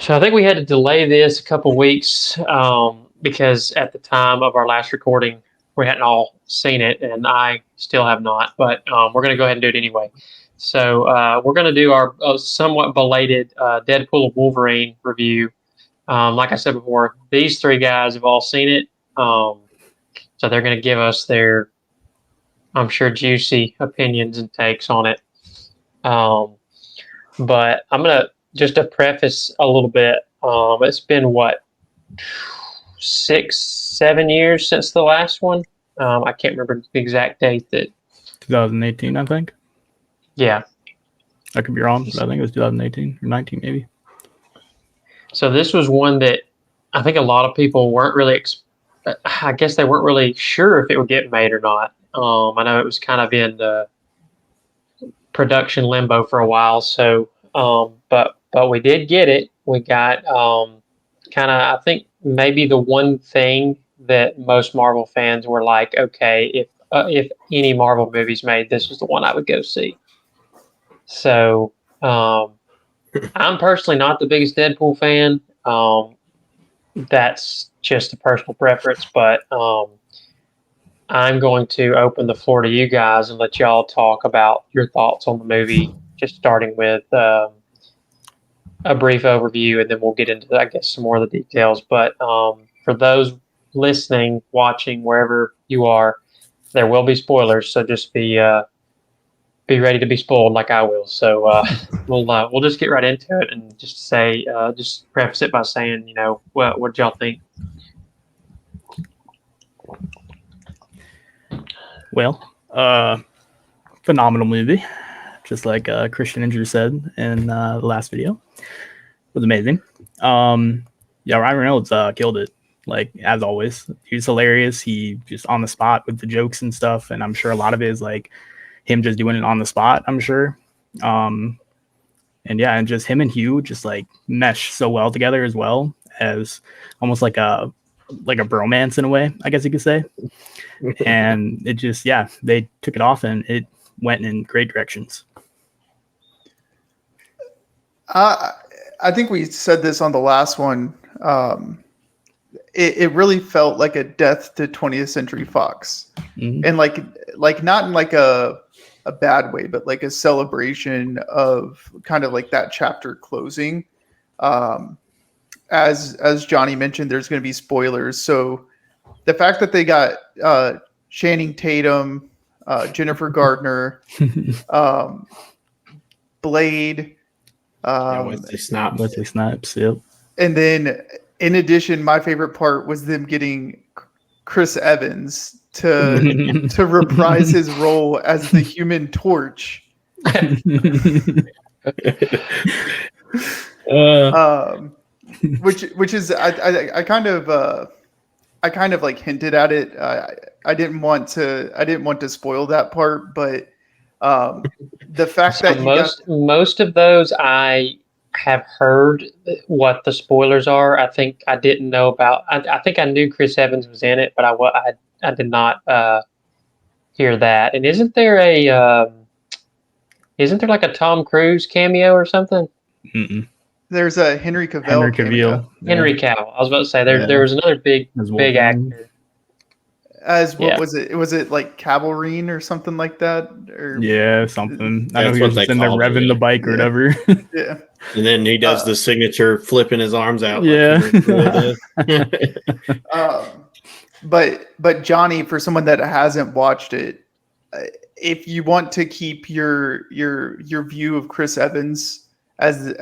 So I think we had to delay this a couple weeks because at the time of our last recording, we hadn't all seen it, and I still have not. But we're going to go ahead and do it anyway. So we're going to do our somewhat belated Deadpool Wolverine review. Like I said before, these three guys have all seen it, so they're going to give us their, I'm sure, juicy opinions and takes on it. But I'm going to just to preface a little bit. It's been what, 6-7 years since the last one. I can't remember the exact date. That 2018, I think. Yeah, I could be wrong, but I think it was 2018 or 19, maybe. So this was one that I think a lot of people weren't really. I guess they weren't really sure if it would get made or not. I know it was kind of in the production limbo for a while. So, but we did get it. We got kind of, I think maybe the one thing that most Marvel fans were like, okay, if any Marvel movies made, this was the one I would go see. So I'm personally not the biggest Deadpool fan. That's just a personal preference, but I'm going to open the floor to you guys and let y'all talk about your thoughts on the movie, just starting with a brief overview, and then we'll get into, I guess, some more of the details. But for those listening, watching, wherever you are, there will be spoilers, so just be ready to be spoiled like I will. So we'll just get right into it and just say, just preface it by saying, what did y'all think? Well, phenomenal movie, just like Christian Andrew said in the last video. It was amazing. Ryan Reynolds killed it, like, as always. He was hilarious. He just on the spot with the jokes and stuff, and I'm sure a lot of it is like him just doing it on the spot, I'm sure. And just him and Hugh just like mesh so well together, as well as almost like a bromance in a way, I guess you could say. And it just, they took it off and it went in great directions. I think we said this on the last one. It really felt like a death to 20th Century Fox. Mm-hmm. And like not in like a bad way, but like a celebration of kind of like that chapter closing. As Johnny mentioned, there's going to be spoilers. So the fact that they got Channing Tatum, Jennifer Gardner, Blade, Wesley Snipes, yep. And then, in addition, my favorite part was them getting Chris Evans to reprise his role as the Human Torch. Which is I kind of like hinted at it. I didn't want to spoil that part, but the fact that most of those I have heard what the spoilers are. I think I didn't know about. I think I knew Chris Evans was in it, but I did not hear that. And isn't there like a Tom Cruise cameo or something? Mm-mm. There's a Henry Cavill. Henry Cavill. I was about to say there was another big actor. Was it? Was it like Cavalrine or something like that? Or something. I know he was in there revving the bike or whatever. Yeah. And then he does the signature flipping his arms out. Yeah. But Johnny, for someone that hasn't watched it, if you want to keep your view of Chris Evans as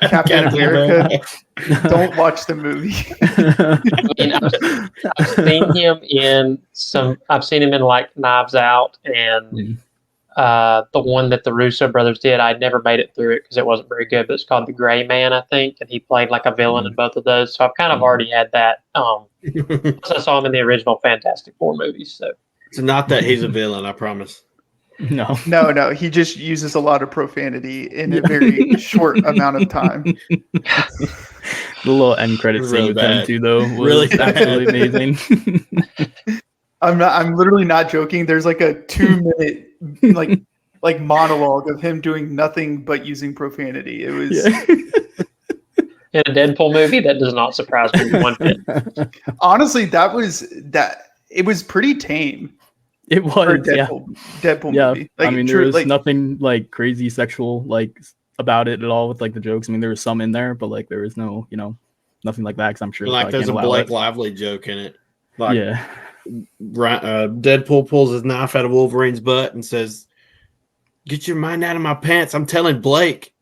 Captain America, don't watch the movie. I've seen him in like Knives Out and the one that the Russo brothers did. I never made it through it because it wasn't very good, but it's called The Gray Man, I think, and he played like a villain in both of those. So I've kind of already had that. Plus I saw him in the original Fantastic Four movies. So it's not that he's a villain, I promise. No. He just uses a lot of profanity in a very short amount of time. The little end credit scene with him too, though, was really absolutely amazing. I'm literally not joking. There's like a 2-minute like monologue of him doing nothing but using profanity. It was in a Deadpool movie, that does not surprise me one bit. Honestly, it was pretty tame It for a was, yeah. Deadpool Yeah, movie. Like, I mean, there was nothing like crazy sexual like about it at all with like the jokes. I mean, there was some in there, but like there was no, nothing like that. Because I'm sure Like there's a Blake Lively joke in it. Like, yeah, Deadpool pulls his knife out of Wolverine's butt and says, "Get your mind out of my pants! I'm telling Blake."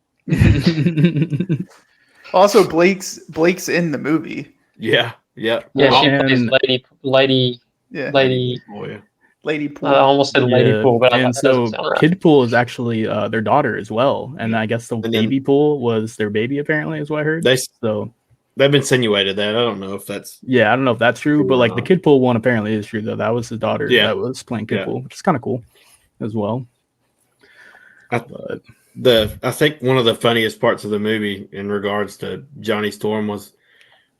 Also, Blake's in the movie. Yeah. Yeah, she plays Lady. Yeah, Lady. Lady Pool. I almost said Lady Pool, but and so Kid Pool is actually their daughter as well, and I guess the baby Pool was their baby. Apparently, is what I heard. They've insinuated that. I don't know if that's I don't know if that's true, but like the Kid Pool one apparently is true though. That was his daughter that was playing Kid Pool, which is kind of cool as well. I think one of the funniest parts of the movie in regards to Johnny Storm was,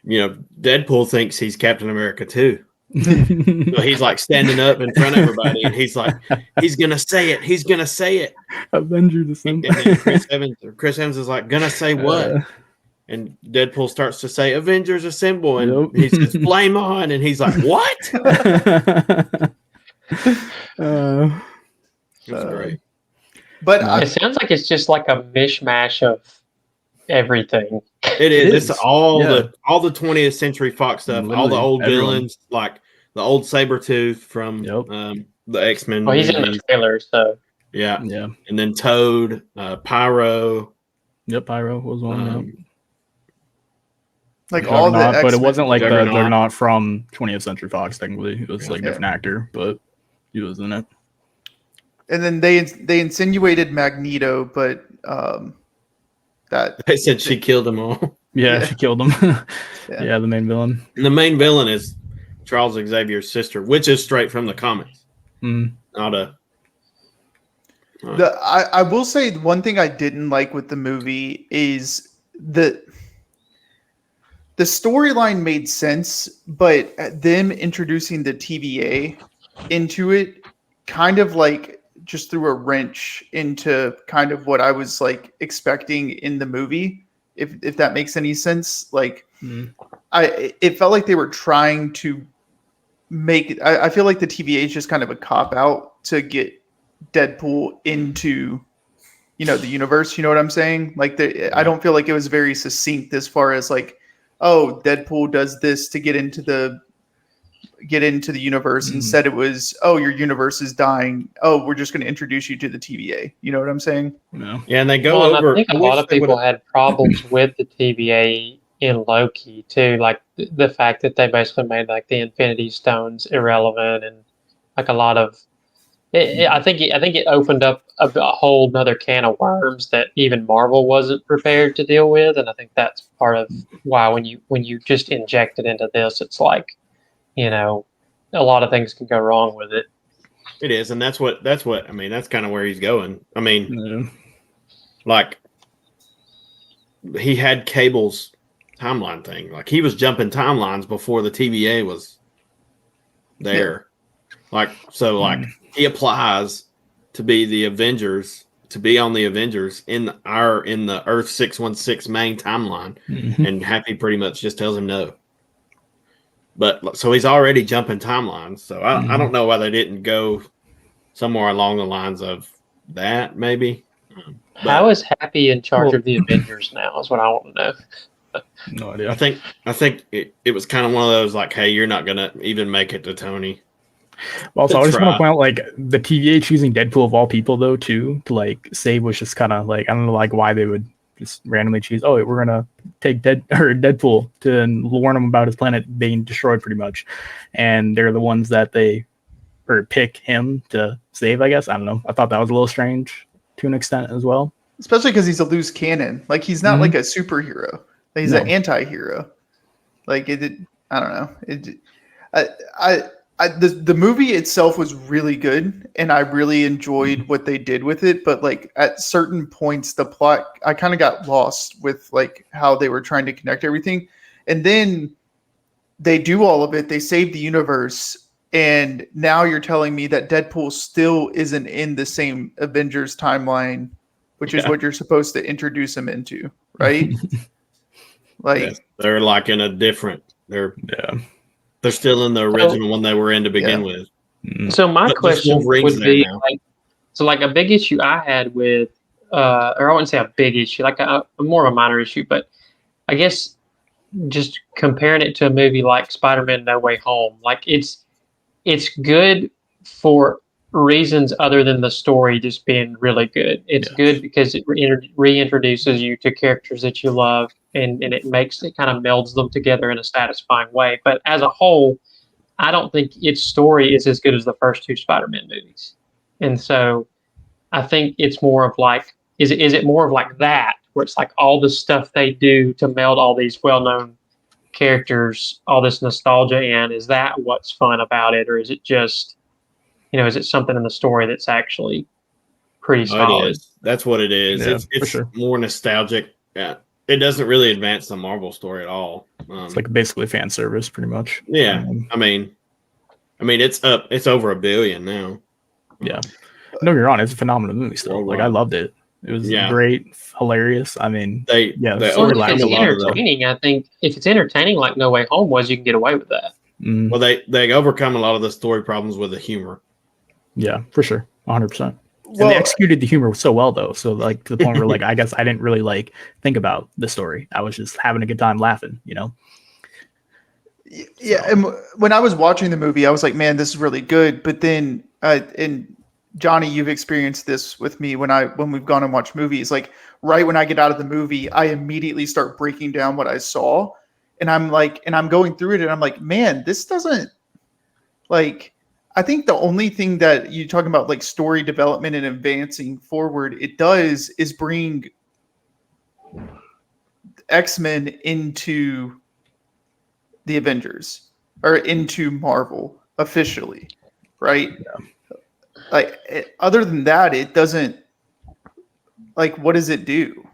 Deadpool thinks he's Captain America too. So he's like standing up in front of everybody, and he's like, he's gonna say it. He's gonna say it. Avengers Assemble. And then Chris Evans is like, gonna say what? And Deadpool starts to say Avengers Assemble, and he says flame on, and he's like, what? It's great. But it sounds like it's just like a mishmash of everything. It is. It's all the 20th Century Fox stuff, all the old villains, like the old Sabretooth from the X-Men. Well, he's in the trailer, so yeah. And then Toad, Pyro. Yep, Pyro was one. Like all the X-Men. But it wasn't like they're not from 20th Century Fox. Technically, it was like a different actor, but he was in it. And then they insinuated Magneto, but that they said she killed them all. Yeah, she killed them. The main villain. And the main villain is Charles Xavier's sister, which is straight from the comics. Not a. I will say one thing I didn't like with the movie is the storyline made sense, but them introducing the TVA into it kind of like just threw a wrench into kind of what I was like expecting in the movie, if that makes any sense. Like it felt like they were trying to make I feel like the TVA is just kind of a cop out to get Deadpool into the universe, you know what I'm saying? Like I don't feel like it was very succinct as far as like, oh, Deadpool does this to get into the universe. Instead it was, oh, your universe is dying. Oh, we're just going to introduce you to the TVA. You know what I'm saying? No. Yeah, and they go over. I think a lot of people had problems with the TVA in Loki too, like the fact that they basically made like the Infinity Stones irrelevant, and like a lot of. I think it opened up a whole nother can of worms that even Marvel wasn't prepared to deal with, and I think that's part of why when you just inject it into this, it's like, a lot of things can go wrong with it. It is, and that's what I mean. That's kind of where he's going. I mean, like he had Cable's timeline thing. Like he was jumping timelines before the TVA was there. Like he applies to be the Avengers, to be on the Avengers in the Earth 616 main timeline, and Happy pretty much just tells him no. But so he's already jumping timelines. So I don't know why they didn't go somewhere along the lines of that, maybe. How is Happy in charge of the Avengers now? Is what I want to know. No idea. I think it was kind of one of those like, hey, you're not gonna even make it to Tony. Well, also, I just want to point out, like, the TVA choosing Deadpool of all people, though, too, to, like, save was just kind of, like, I don't know, like, why they would just randomly choose, we're going to take Deadpool to warn him about his planet being destroyed, pretty much. And they're the ones that pick him to save, I guess. I don't know. I thought that was a little strange to an extent as well. Especially because he's a loose cannon. Like, he's not, like, a superhero. He's an anti-hero. Like, I don't know. The movie itself was really good, and I really enjoyed what they did with it. But like at certain points, the plot, I kind of got lost with like how they were trying to connect everything. And then they do all of it. They save the universe. And now you're telling me that Deadpool still isn't in the same Avengers timeline, which is what you're supposed to introduce him into, right? Like Yes, they're like in a different. They're still in the So- original one they were in to begin Yeah. with. So my But just question Wolverine's would there be now. like a big issue I had with, or I wouldn't say a big issue, like a more of a minor issue, but I guess just comparing it to a movie like Spider-Man: No Way Home, like it's good for reasons other than the story just being really good. It's good because it reintroduces you to characters that you love, and it makes it kind of melds them together in a satisfying way. But as a whole, I don't think its story is as good as the first two Spider-Man movies. And so I think it's more of like, is it more of like that, where it's like all the stuff they do to meld all these well-known characters, all this nostalgia in, is that what's fun about it? Or is it just, is it something in the story that's actually pretty Oh, it solid? is. That's what it is. Yeah, It's for sure. more nostalgic. Yeah. It doesn't really advance the Marvel story at all. It's like basically fan service, pretty much. Yeah. I mean, it's over $1 billion now. Yeah. No, you're on. It's a phenomenal movie still. Like I Worldwide. loved it. It was Yeah. great, hilarious. I mean, They yeah, they story Well, if lines it's overcome a lot of the entertaining, I think if it's entertaining like No Way Home was, you can get away with that. well they overcome a lot of the story problems with the humor. Yeah, for sure. 100%. And well, they executed the humor so well though. So like to the point where like I guess I didn't really like think about the story. I was just having a good time laughing, you know? yeah. And when I was watching the movie, I was like, man, this is really good. But then, and Johnny, you've experienced this with me when we've gone and watched movies. Like right when I get out of the movie, I immediately start breaking down what I saw, and I'm going through it, and I'm like, man, this doesn't like. I think the only thing that you talking about, like story development and advancing forward, it does is bring X-Men into the Avengers or into Marvel officially, right? Like other than that, it doesn't. Like, what does it do?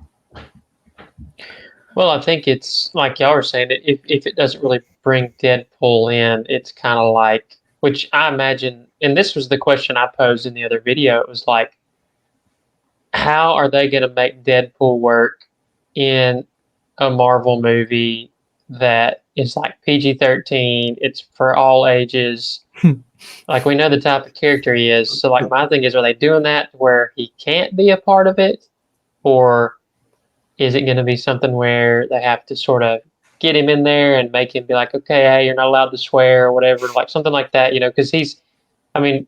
Well, I think it's like y'all were saying that if it doesn't really bring Deadpool in, it's kind of like, which I imagine, and this was the question I posed in the other video. It was like, how are they going to make Deadpool work in a Marvel movie that is like PG-13? It's for all ages. Like we know the type of character he is. So like my thing is, are they doing that where he can't be a part of it, or is it going to be something where they have to sort of get him in there and make him be like, okay, hey, you're not allowed to swear or whatever, like something like that, because I mean,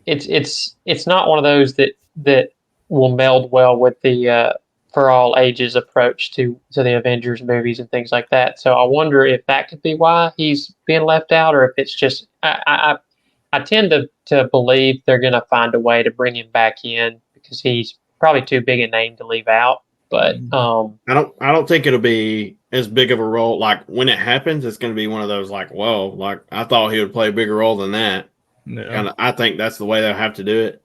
it's not one of those that will meld well with the for all ages approach to the Avengers movies and things like that. So I wonder if that could be why he's being left out, or if it's just I tend to believe they're going to find a way to bring him back in because he's probably too big a name to leave out. But I don't think it'll be as big of a role. Like when it happens, it's going to be one of those like, whoa, like I thought he would play a bigger role than that. Yeah. And I think that's the way they'll have to do it.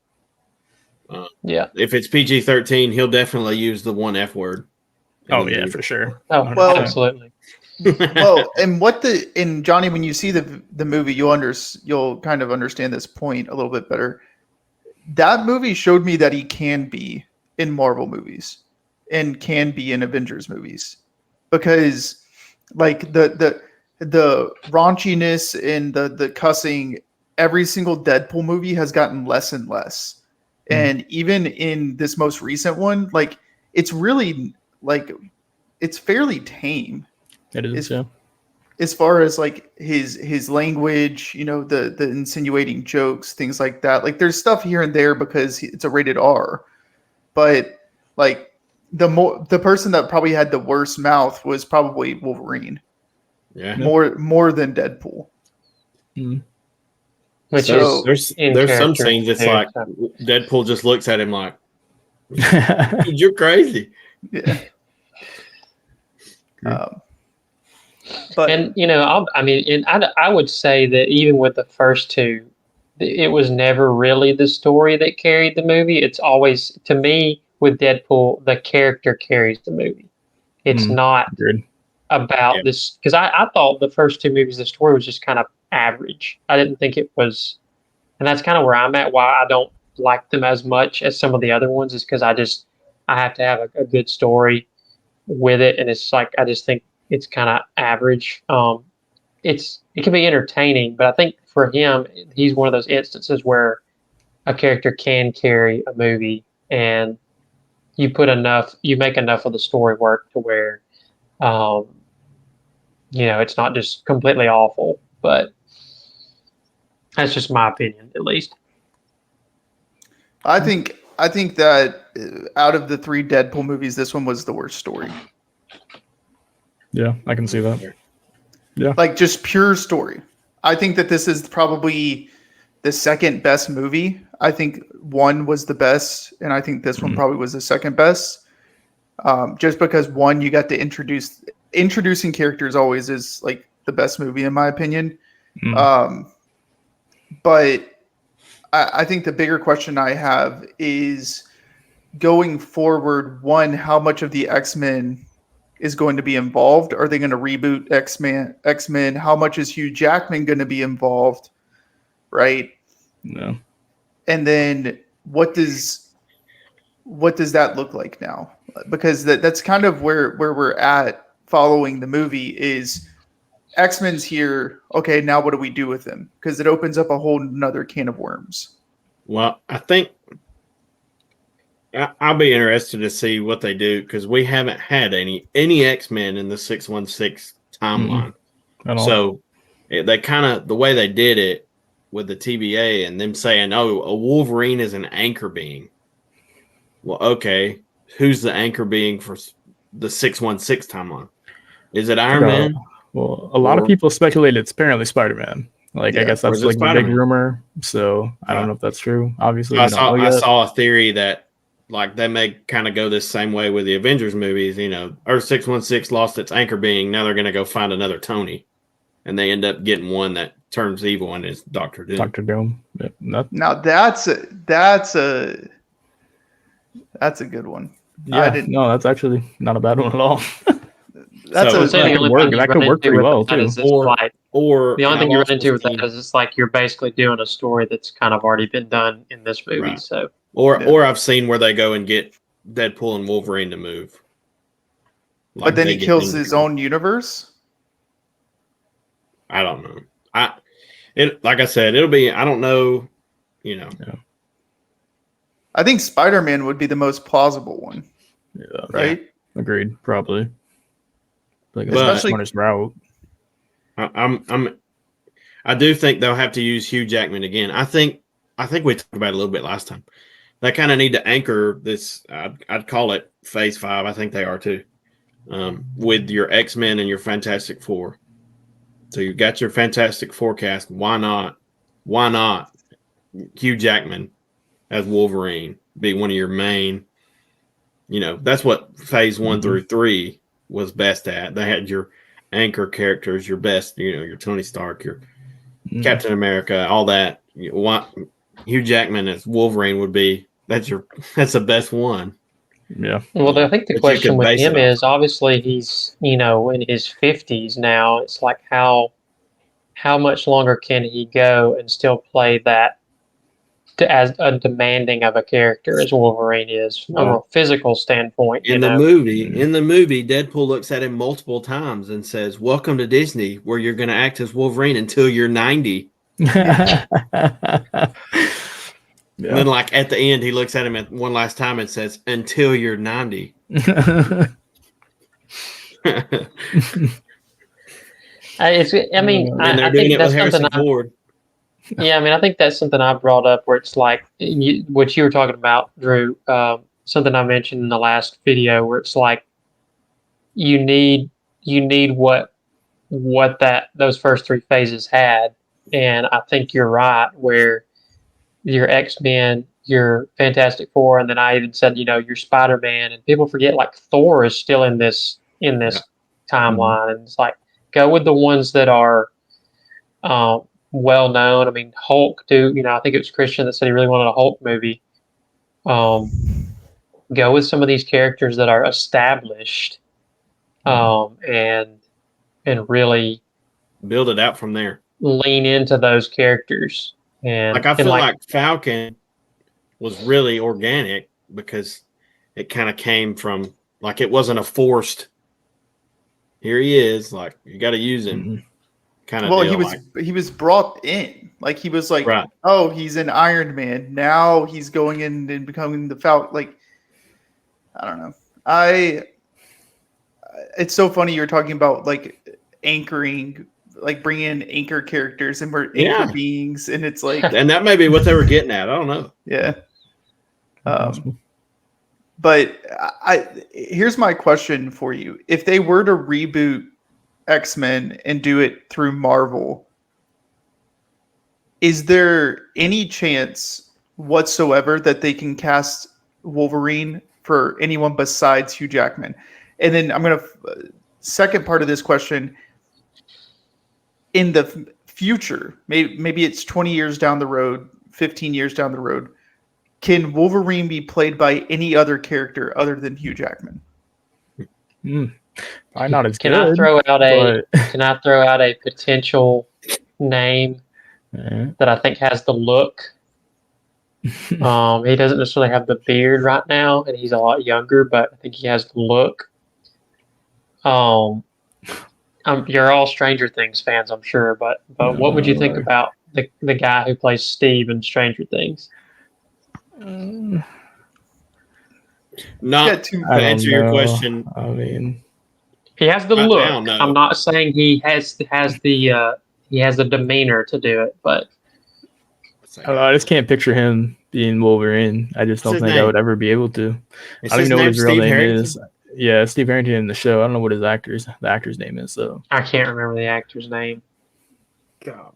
yeah. If it's PG-13, he'll definitely use the one F word. Oh yeah, for sure. Oh, Well, absolutely. Well, and Johnny, when you see the movie, you'll kind of understand this point a little bit better. That movie showed me that he can be in Marvel movies and can be in Avengers movies, because like the raunchiness and the cussing, every single Deadpool movie has gotten less and less. And even in this most recent one, like it's really like it's fairly tame. It is, yeah. As far as like his language, the insinuating jokes, things like that. Like there's stuff here and there because it's a rated R, but like the person that probably had the worst mouth was probably Wolverine. Yeah. More than Deadpool. Which So- is there's some character scenes it's there, like so. Deadpool just looks at him like, dude, you're crazy. Yeah. But And I would say that even with the first two, it was never really the story that carried the movie. It's always, to me, with Deadpool, the character carries the movie. It's not Agreed. about this, because I thought the first two movies, the story was just kind of average. I didn't think it was, and that's kind of where I'm at. Why I don't like them as much as some of the other ones is because I have to have a good story with it, and it's like I just think it's kind of average. It can be entertaining, but I think for him, he's one of those instances where a character can carry a movie, and you make enough of the story work to where, um, it's not just completely awful. But that's just my opinion, at least. I think that out of the 3 Deadpool movies, this one was the worst story. Yeah, I can see that. Yeah. Like just pure story. I think that this is probably the second best movie. I think 1 was the best, and I think this one probably was the second best. Just because 1, you got to introducing characters always is like the best movie in my opinion. But I think the bigger question I have is going forward. 1, how much of the X-Men is going to be involved? Are they going to reboot X-Men? How much is Hugh Jackman going to be involved? Right. No. And then what does that look like now? Because that's kind of where we're at following the movie is X-Men's here. Okay, now what do we do with them? Because it opens up a whole nother can of worms. Well, I think I'll be interested to see what they do because we haven't had any X-Men in the 616 timeline. So they kind of the way they did it with the TVA and them saying, "Oh, a Wolverine is an anchor being." Well, okay, who's the anchor being for the 616 timeline? Is it Iron Man? Well, a lot of people speculate it's apparently Spider-Man. I guess that's like the big rumor. So I don't know if that's true. Obviously, I saw a theory that like they may kind of go this same way with the Avengers movies. Earth 616 lost its anchor being. Now they're going to go find another Tony, and they end up getting one that turns evil and is Doctor Doom. Doctor Doom. Yeah, now that's a good one. Yeah, no, that's actually not a bad one at all. That could work pretty well too. Or the only thing you run into with that is it's like you're basically doing a story that's kind of already been done in this movie. Right. So or I've seen where they go and get Deadpool and Wolverine to move. But then he kills his own universe. I don't know. Like I said, it'll be. I don't know. Yeah. I think Spider-Man would be the most plausible one. Yeah. Right. Yeah. Agreed. Probably. Like the smartest route. I do think they'll have to use Hugh Jackman again. I think we talked about it a little bit last time. They kind of need to anchor this. I'd call it Phase 5. I think they are too. With your X-Men and your Fantastic Four. So you've got your Fantastic Four cast. Why not Hugh Jackman as Wolverine be one of your main? That's what Phase 1 through 3 was best at. They had your anchor characters, your best, your Tony Stark, your Captain America, all that. Hugh Jackman as Wolverine would be. That's the best one. Yeah. Well, I think the question with him is obviously he's in his 50s now. It's like how much longer can he go and still play that as a demanding of a character as Wolverine is from a physical standpoint. In the movie, Deadpool looks at him multiple times and says, "Welcome to Disney, where you're going to act as Wolverine until you're 90." And then, like at the end, he looks at him one last time and says, "Until you're 90." I think that's something Ford. Yeah, I think that's something I brought up where it's like what you were talking about, Drew. Something I mentioned in the last video where it's like you need what those first 3 phases had, and I think you're right where your X-Men, your Fantastic Four, and then I even said your Spider-Man, and people forget like Thor is still in this timeline, and it's like go with the ones that are well known. Hulk too. I think it was Christian that said he really wanted a Hulk movie. Go with some of these characters that are established, and really build it out from there. Lean into those characters, and I feel like Falcon was really organic because it kind of came from it wasn't a forced. here he is. Like, you got to use him. Mhm. Kind of Well, deal. he was brought in. Like he was like, Right. oh, he's an Iron Man. Now he's going in and becoming the Falcon. Like, I don't know. It's so funny you're talking about like anchoring, like bringing in anchor characters and we're anchor Yeah. beings, and it's like, And that may be what they were getting at. I don't know. yeah. Possible. But here's my question for you: if they were to reboot X-Men and do it through Marvel, is there any chance whatsoever that they can cast Wolverine for anyone besides Hugh Jackman? And then I'm going to second part of this question: in the future, maybe it's 20 years down the road, 15 years down the road, can Wolverine be played by any other character other than Hugh Jackman? Probably not as Can good. I throw out but- a potential name Yeah. that I think has the look? He doesn't necessarily have the beard right now, and he's a lot younger, but I think he has the look. You're all Stranger Things fans, I'm sure, but what would you think about the guy who plays Steve in Stranger Things? Not to I don't answer your know. question. I mean, He has the Right look. now, no. I'm not saying he has the demeanor to do it, but I don't know. I just can't picture him being Wolverine. I just What's don't his think I name? would ever be able to. Is I don't his even know what name his real Steve name Harrington? is. Yeah, Steve Harrington in the show. I don't know what the actor's name is. So I can't remember the actor's name. God.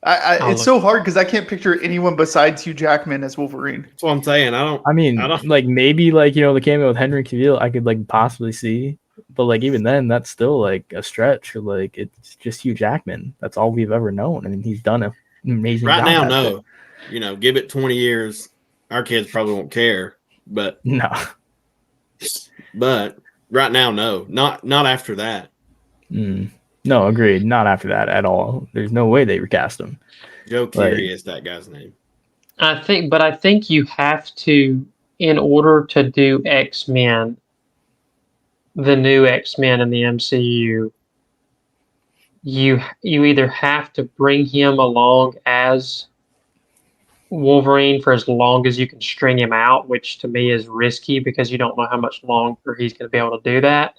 it's so hard because I can't picture anyone besides Hugh Jackman as Wolverine. That's what I'm saying. I mean, like maybe like the cameo with Henry Cavill, I could like possibly see, but like even then, that's still like a stretch. Like it's just Hugh Jackman. That's all we've ever known, and he's done an amazing right job. now, at no. it. Give it 20 years. Our kids probably won't care, but No. But right now, no. Not after that. No, agreed. Not after that at all. There's no way they recast him. Joe Keery is that guy's name. I think you have to, in order to do X-Men, the new X-Men in the MCU, you either have to bring him along as Wolverine for as long as you can string him out, which to me is risky because you don't know how much longer he's going to be able to do that,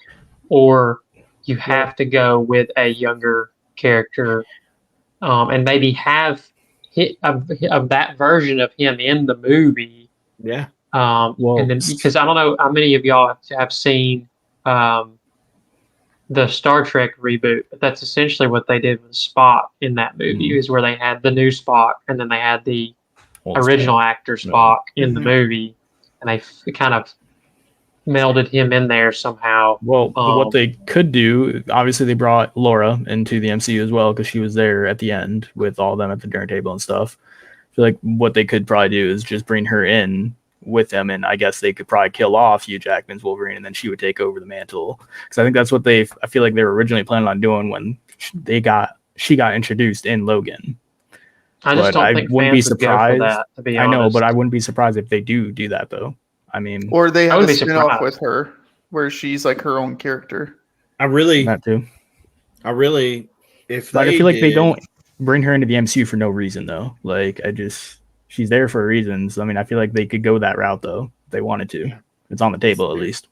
or you have to go with a younger character, and maybe have of that version of him in the movie. Yeah. And then because I don't know how many of y'all have seen the Star Trek reboot, but that's essentially what they did with Spock in that movie, is where they had the new Spock and then they had the original actor Spock in the movie, and they kind of melded him in there somehow. Well, what they could do, obviously, they brought Laura into the MCU as well because she was there at the end with all of them at the dinner table and stuff. I feel like what they could probably do is just bring her in with them, and I guess they could probably kill off Hugh Jackman's Wolverine, and then she would take over the mantle. Because I think that's what I feel like they were originally planning on doing when she got introduced in Logan. I just don't think wouldn't be fans would go for surprised. that, to be I know, honest. but I wouldn't be surprised if they do that though. I mean, or they have would a be spin-off surprised. with her where she's like her own character. that too. If Like, I they feel like they did- don't bring her into the MCU for no reason though. Like she's there for a reason. So I mean, I feel like they could go that route though if they wanted to. It's on the table at least.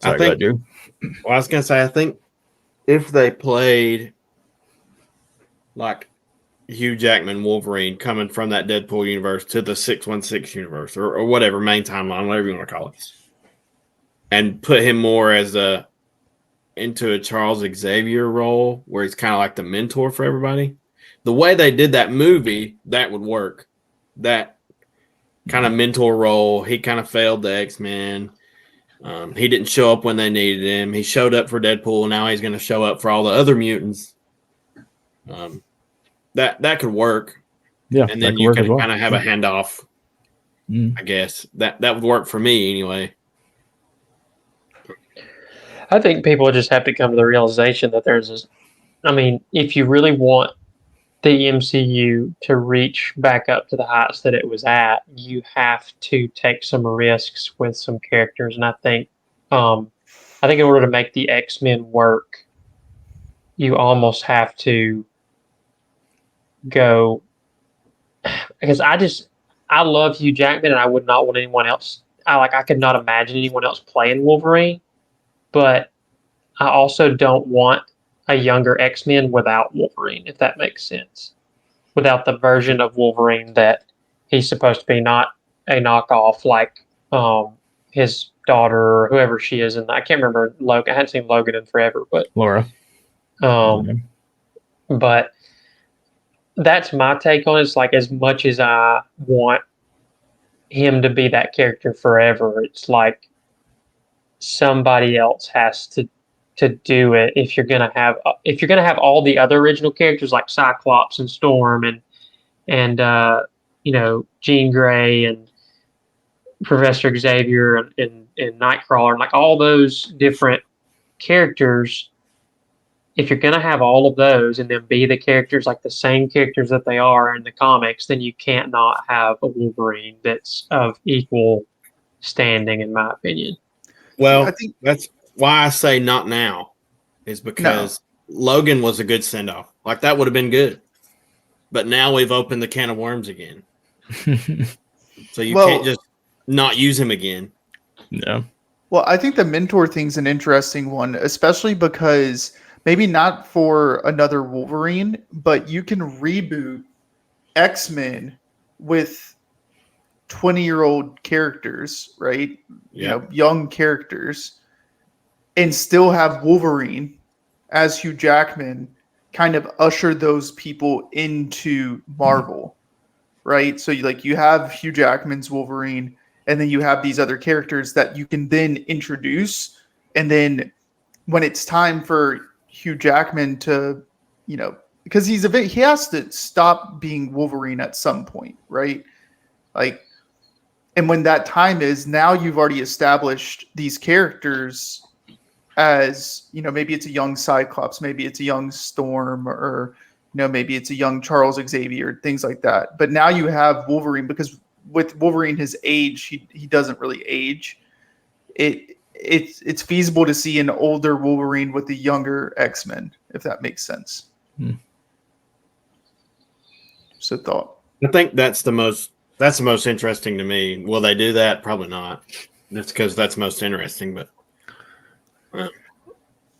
Sorry, go ahead, Drew. Well, I was gonna say, I think if they played like Hugh Jackman Wolverine coming from that Deadpool universe to the 616 universe or whatever main timeline, whatever you want to call it, and put him more as into a Charles Xavier role where he's kind of like the mentor for everybody. The way they did that movie, that would work. That kind of mentor role. He kind of failed the X-Men. He didn't show up when they needed him. He showed up for Deadpool. Now he's going to show up for all the other mutants. That could work. Yeah, And then you can kind of have a handoff. I guess that would work for me anyway. I think people just have to come to the realization that if you really want the MCU to reach back up to the heights that it was at, you have to take some risks with some characters. And I think I think in order to make the X-Men work, you almost have to go, because I love Hugh Jackman and I would not want anyone else. I could not imagine anyone else playing Wolverine, but I also don't want a younger X-Men without Wolverine, if that makes sense. Without the version of Wolverine that he's supposed to be, not a knockoff like his daughter or whoever she is. And I can't remember Logan. I hadn't seen Logan in forever, but Laura. But that's my take on it. It's like, as much as I want him to be that character forever, it's like somebody else has to do it if you're gonna have all the other original characters like Cyclops and Storm and Jean Grey and Professor Xavier and Nightcrawler, and like all those different characters. If you're gonna have all of those and then be the characters, like the same characters that they are in the comics, then you can't not have a Wolverine that's of equal standing, in my opinion. Well, I think that's why I say not now, is because Logan was a good send-off. Like, that would have been good. But now we've opened the can of worms again. So you can't just not use him again. No. Well, I think the mentor thing's an interesting one, especially because maybe not for another Wolverine, but you can reboot X-Men with 20-year-old characters, right? Young characters, and still have Wolverine as Hugh Jackman kind of usher those people into Marvel, right? So you have Hugh Jackman's Wolverine, and then you have these other characters that you can then introduce, and then when it's time for Hugh Jackman to, because he has to stop being Wolverine at some point, right? And when that time is, now you've already established these characters as, maybe it's a young Cyclops, maybe it's a young Storm, or, maybe it's a young Charles Xavier, things like that. But now you have Wolverine, because with Wolverine, his age, he doesn't really age. It's feasible to see an older Wolverine with a younger X-Men, if that makes sense. Just a thought. I think that's the most interesting to me. Will they do that? Probably not. That's because that's most interesting. But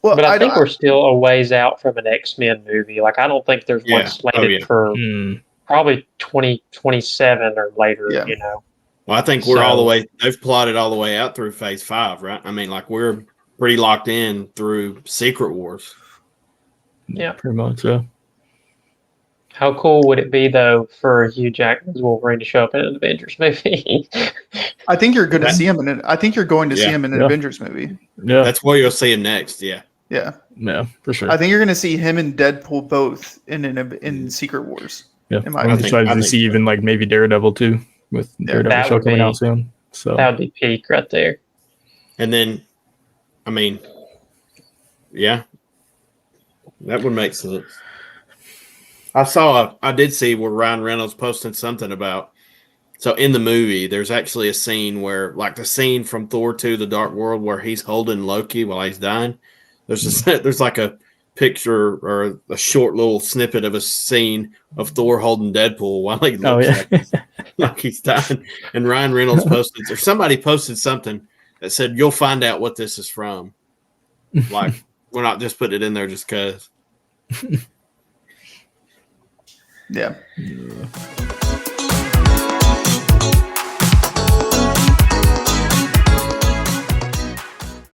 I think we're still a ways out from an X-Men movie. Like, I don't think there's one slated for probably 2027 or later. Well, I think we're all the way. They've plotted all the way out through Phase 5, right? I mean, like, we're pretty locked in through Secret Wars. Yeah, pretty much. Yeah. How cool would it be, though, for Hugh Jackman's Wolverine to show up in an Avengers movie? I think you're going to see him in it. I think you're going to see him in an Avengers movie. Yeah, that's where you'll see him next. Yeah, for sure. I think you're going to see him and Deadpool both in Secret Wars. Yeah, I'm excited to see even like maybe Daredevil too, with Daredevil show coming out soon. So that would be peak right there. And then, I mean, that would make sense. I did see where Ryan Reynolds posted something about, so in the movie, there's actually a scene where, like the scene from Thor 2, The Dark World, where he's holding Loki while he's dying. There's like a picture or a short little snippet of a scene of Thor holding Deadpool while he looks like he's dying. And Ryan Reynolds posted, or somebody posted something that said, "You'll find out what this is from." Like, we're not just putting it in there just because. Yeah.